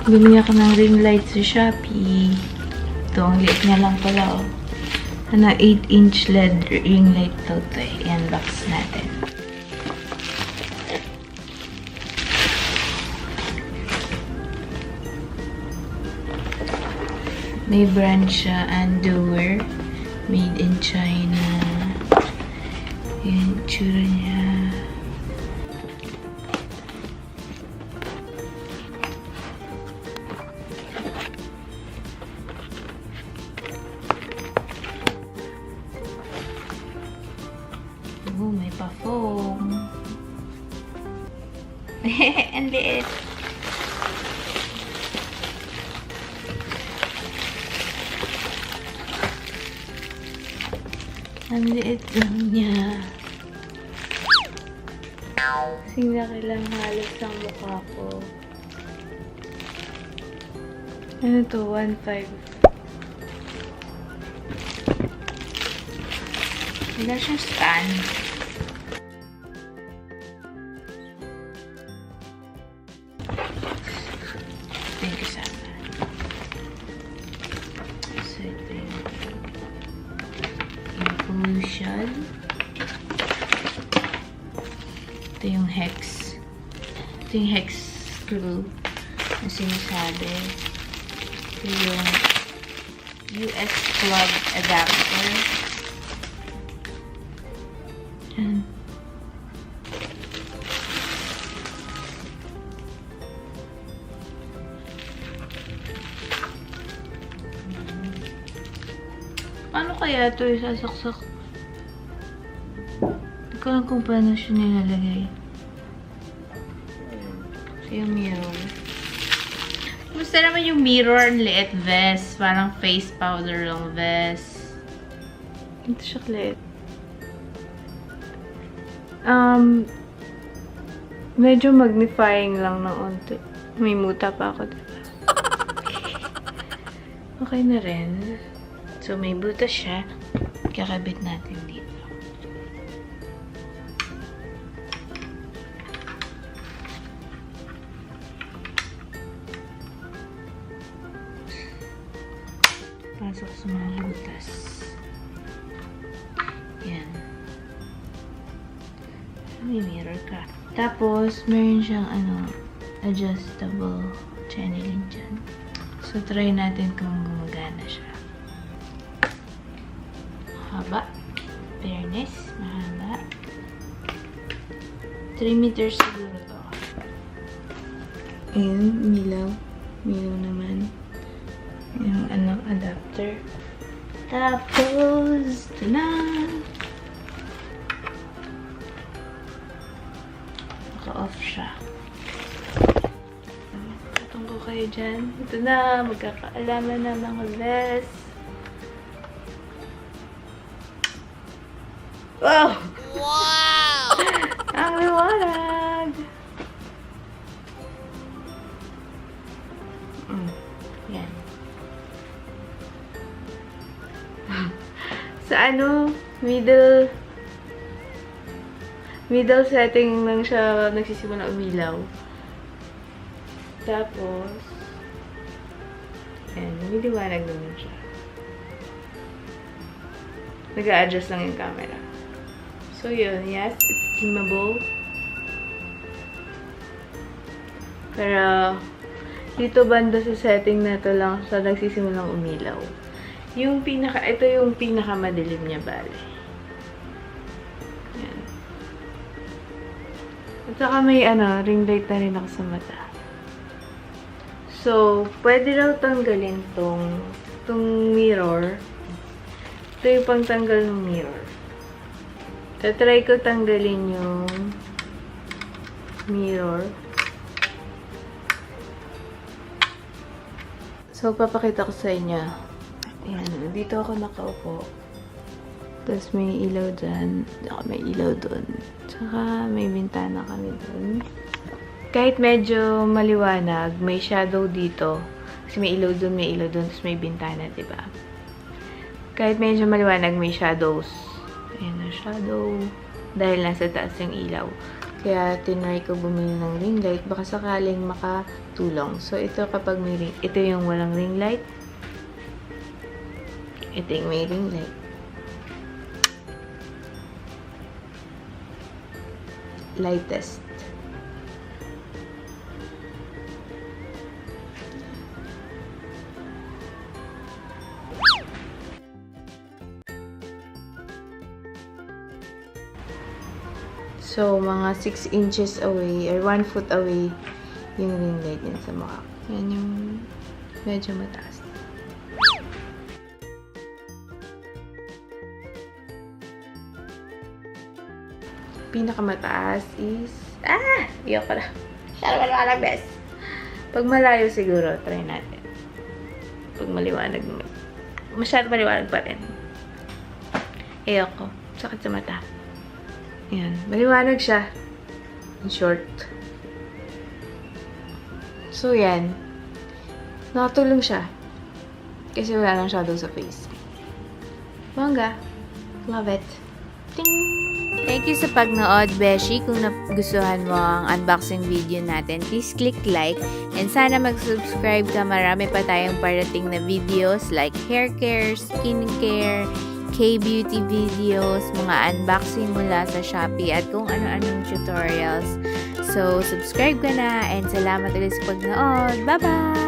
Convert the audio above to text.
Bumili ako ng Ringlight sa Shopee. Ito, ang liit niya lang pala, oh. Ano, 8-inch LED Ringlight to ito, eh. I-unbox natin. May brand siya, Underwear. Made in China. Yung tsura niya. Oh, may pa-foam. Ang liit. Ang liit lang niya. Kasing laki lang halos ang mukha ko. Ano to? 1.5. Wala siyang stand. Thank you, sana. So, ito yung pollution. Ito yung hex. Ito yung hex screw na sinasabi. Ito yung US plug adapter. Yan. Paano kaya ito isasaksak? Hindi ko lang kung paano siya nilalagay. So, yung mirror. Gusto naman yung mirror, ang liit vesz. Parang face powder lang vesz. Ito siya liit. Medyo magnifying lang ng onti. May muta pa ako, diba? Okay na rin. So, may butas siya. Kakabit natin dito. Pasok sa mga butas. Yan. May mirror ka. Tapos, meron siyang adjustable channeling dyan. So, try natin kung gumagana siya. Mahaba. Fairness. Mahaba. 3 meters siguro to. Ayan, milaw. Milaw naman. Yung adapter. Tapos, ito na. Naka-off siya. Katunggo kayo dyan. Ito na, magkakaalaman na mga vesz. Wow! Wow! Ang liwanag! Yan. Sa middle setting lang siya nagsisimula umilaw. Tapos, ayan, lumiliwanag naman siya. Nag-a-adjust lang yung camera. So, yun. Yes, it's dimmable. Pero, dito banda sa setting na to lang siya nagsisimulang umilaw. Ito yung pinaka-madilim niya, bale. Yan. At saka may, ring light na rin ako sa mata. So, pwede daw tanggalin tong mirror. Ito yung pangtanggal ng mirror. Tatry ko tanggalin yung mirror. So, papakita ko sa inyo. Ayan, dito ako nakaupo. Tapos may ilaw dyan. May ilaw dun. Tsaka may bintana kami dun. Kahit medyo maliwanag, may shadow dito. Kasi may ilaw dun, tapos may bintana, diba? Kahit medyo maliwanag, may shadows. Ayan na, shadow. Dahil nasa taas yung ilaw. Kaya tinry ko bumili ng ring light. Baka sakaling makatulong. So, ito kapag may ring, ito yung walang ring light. Ito yung may ring light. Lightest. So, mga 6 inches away, or 1 foot away, yung ring light yan sa mukha. Yan yung medyo mataas. Pinakamataas is... Iyok ko na. Salamat, best. Pag malayo siguro, try natin. Pag maliwanag naman. Masyado maliwanag pa rin. Iyok ko. Sakit sa mata. Ayan. Maliwanag siya. In short. So, yan. Nakatulong siya. Kasi wala nang shadow sa face. Bongga. Love it. Ting! Thank you sa pagnood, Beshi. Kung nagustuhan mo ang unboxing video natin, please click like. And sana mag-subscribe ka. Marami pa tayong parating na videos like hair care, skin care, K-beauty videos, mga unboxing mula sa Shopee, at kung ano-anong tutorials. So, subscribe ka na, and salamat ulit sa pagnood. Bye-bye!